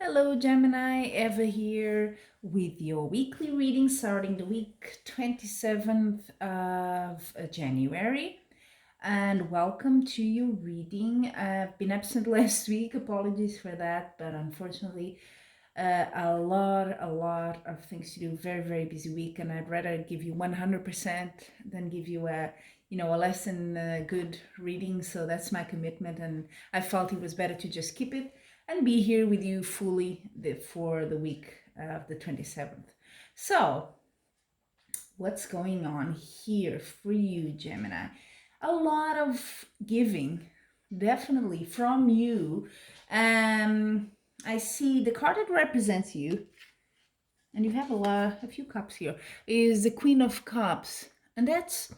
Hello, Gemini. Eva here with your weekly reading starting the week 27th of January. And welcome to your reading. I've been absent last week. Apologies for that, but unfortunately, a lot of things to do. Very, very busy week, and I'd rather give you 100% than give you a lesson, good reading. So that's my commitment, and I felt it was better to just keep it and be here with you fully for the week of the 27th. So, what's going on here for you, Gemini? A lot of giving, definitely from you. I see the card that represents you, and you have a few cups here, is the Queen of Cups, and that's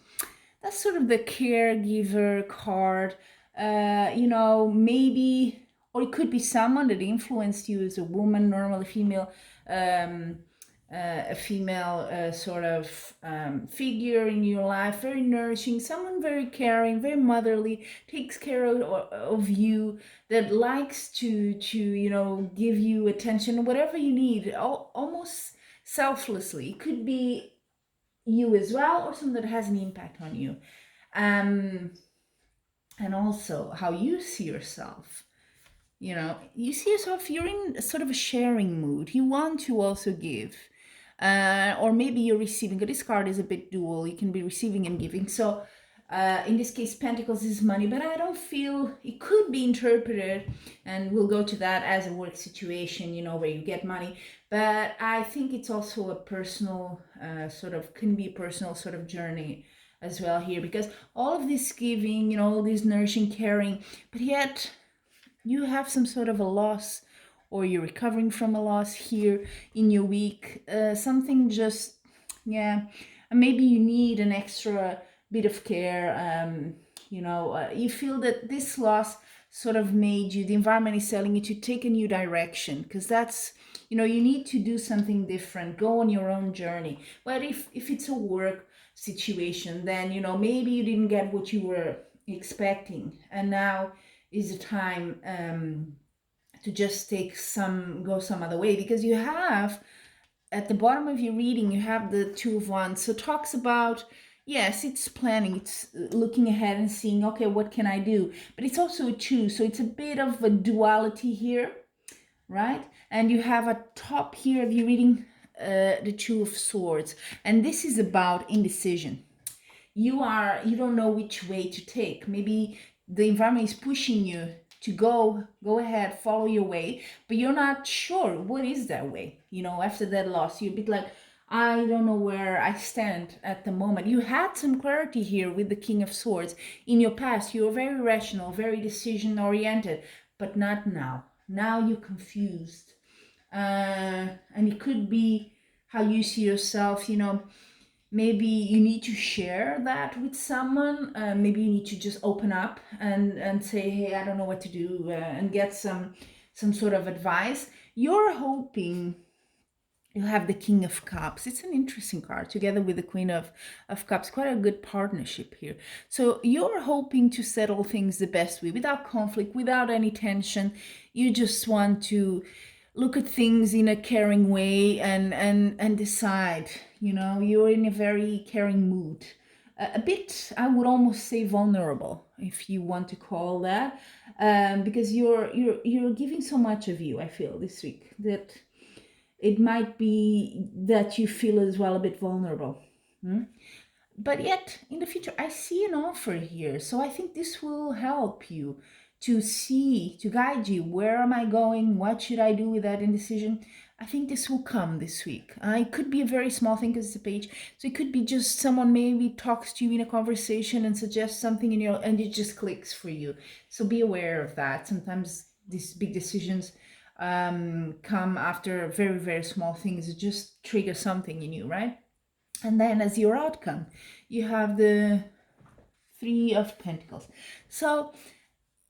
sort of the caregiver card. Maybe, or it could be someone that influenced you as a woman, normally female, um, a female sort of figure in your life, very nourishing, someone very caring, very motherly, takes care of you, that likes to give you attention, whatever you need, almost selflessly. It could be you as well, or someone that has an impact on you. Um, and also how you see yourself. You see yourself, you're in sort of a sharing mood. You want to also give. Or maybe you're receiving. This card is a bit dual. You can be receiving and giving. So in this case, Pentacles is money, but I don't feel it could be interpreted, and we'll go to that as a work situation, where you get money. But I think it's also a personal can be a personal sort of journey as well here, because all of this giving, all this nourishing, caring, but yet you have some sort of a loss, or you're recovering from a loss here in your week. Something just, yeah, maybe you need an extra bit of care. You feel that this loss sort of made you, the environment is telling you to take a new direction, because that's, you need to do something different, go on your own journey. But if it's a work situation, then, maybe you didn't get what you were expecting, and now is the time to just go some other way, because you have at the bottom of your reading, you have the Two of Wands. So talks about, yes, it's planning, it's looking ahead and seeing, okay, what can I do? But it's also a two, so it's a bit of a duality here, right? And you have a top here of your reading, the Two of Swords, and this is about indecision. You don't know which way to take. Maybe the environment is pushing you to go ahead, follow your way, but you're not sure what is that way. After that loss, you're a bit like, I don't know where I stand at the moment. You had some clarity here with the King of Swords. In your past, you were very rational, very decision oriented, but not now. Now you're confused. And it could be how you see yourself. Maybe you need to share that with someone. Maybe you need to just open up and say, hey, I don't know what to do, and get some sort of advice. You're hoping you have the King of Cups. It's an interesting card together with the Queen of Cups. Quite a good partnership here. So you're hoping to settle things the best way, without conflict, without any tension. You just want to look at things in a caring way and decide. You're in a very caring mood. A bit, I would almost say, vulnerable, if you want to call that, because you're giving so much of you. I feel this week that it might be that you feel as well a bit vulnerable. But yet, in the future, I see an offer here. So I think this will help you to see, to guide you. Where am I going? What should I do with that indecision? I think this will come this week. It could be a very small thing because it's a page. So it could be just someone maybe talks to you in a conversation and suggests something and it just clicks for you. So be aware of that. Sometimes these big decisions come after very, very small things. It just triggers something in you, right? And then as your outcome, you have the Three of Pentacles. So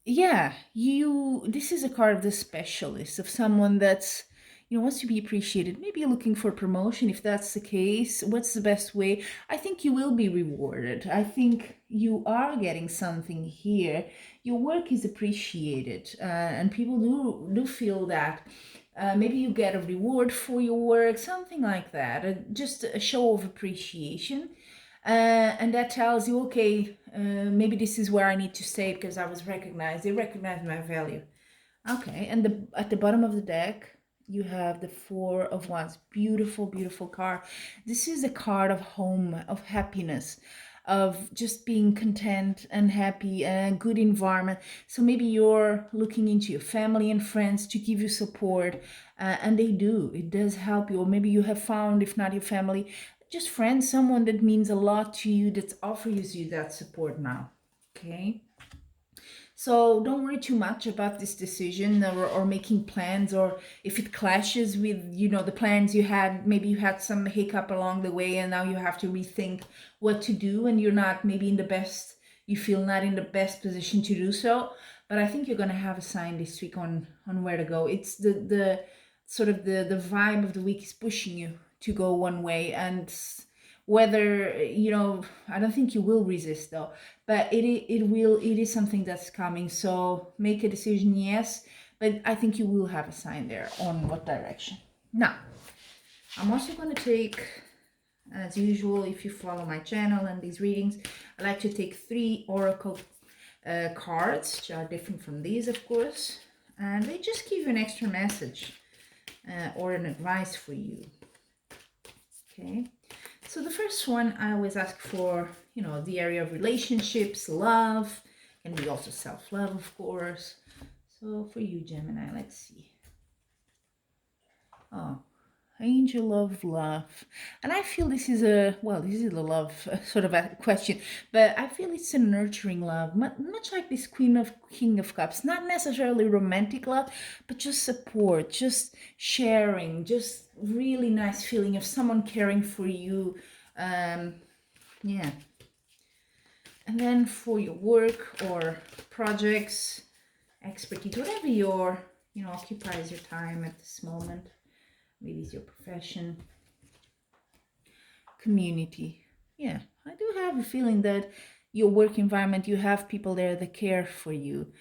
yeah, this is a card of the specialist, of someone that's wants to be appreciated. Maybe you're looking for promotion. If that's the case, what's the best way? I think you will be rewarded. I think you are getting something here. Your work is appreciated, and people do feel that. Maybe you get a reward for your work, something like that. Just a show of appreciation. And that tells you, okay, maybe this is where I need to stay because I was recognized. They recognize my value. Okay, and at the bottom of the deck, you have the Four of Wands. Beautiful, beautiful card. This is a card of home, of happiness, of just being content and happy and a good environment. So maybe you're looking into your family and friends to give you support, and they do. It does help you. Or maybe you have found, if not your family, just friends, someone that means a lot to you, that offers you that support now. Okay. So don't worry too much about this decision, or making plans, or if it clashes with, the plans you had. Maybe you had some hiccup along the way and now you have to rethink what to do, and you're not maybe you feel not in the best position to do so. But I think you're going to have a sign this week on where to go. It's the sort of the vibe of the week is pushing you to go one way, and whether I don't think you will resist though, but it is something that's coming. So make a decision, yes, but I think you will have a sign there on what direction. Now I'm also going to take, as usual, if you follow my channel and these readings, I like to take 3 oracle cards, which are different from these, of course, and they just give you an extra message or an advice for you. Okay, so the first one I always ask for, the area of relationships, love, and we also self-love, of course. So for you, Gemini, let's see. Oh, angel of love. And I feel this is a love sort of a question, but I feel it's a nurturing love, much like this King of Cups. Not necessarily romantic love, but just support, just sharing, just really nice feeling of someone caring for you. Yeah. And then for your work or projects, expertise, whatever occupies your time at this moment. Maybe it's your profession, community. Yeah, I do have a feeling that your work environment, you have people there that care for you.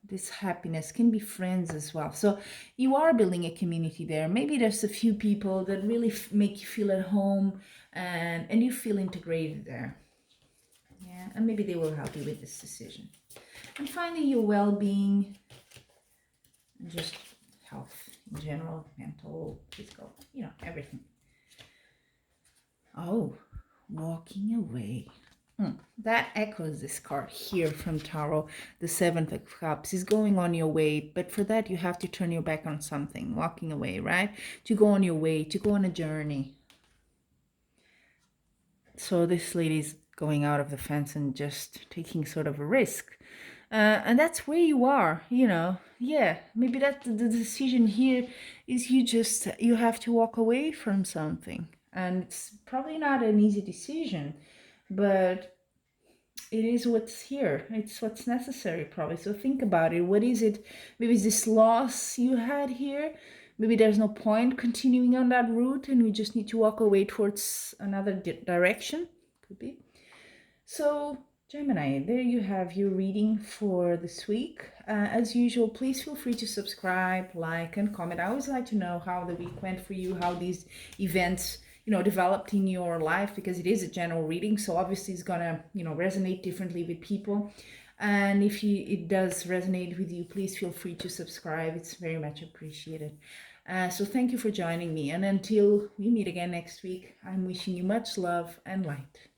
This happiness can be friends as well. So you are building a community there. Maybe there's a few people that really make you feel at home, and you feel integrated there. Yeah, and maybe they will help you with this decision. And finally, your well-being and just health in general, mental, physical, everything. Oh, walking away. That echoes this card here from Tarot. The 7th of Cups is going on your way, but for that you have to turn your back on something. Walking away, right? To go on your way, to go on a journey. So this lady's going out of the fence and just taking sort of a risk. And that's where you are, Yeah, maybe that the decision here is you have to walk away from something. And it's probably not an easy decision, but it is what's here. It's what's necessary, probably. So think about it. What is it? Maybe it's this loss you had here. Maybe there's no point continuing on that route and we just need to walk away towards another direction. Could be. So, Gemini, there you have your reading for this week. As usual, please feel free to subscribe, like, and comment. I always like to know how the week went for you, how these events developed in your life, because it is a general reading, so obviously it's gonna resonate differently with people. And if it does resonate with you, please feel free to subscribe. It's very much appreciated. So thank you for joining me, and until we meet again next week, I'm wishing you much love and light.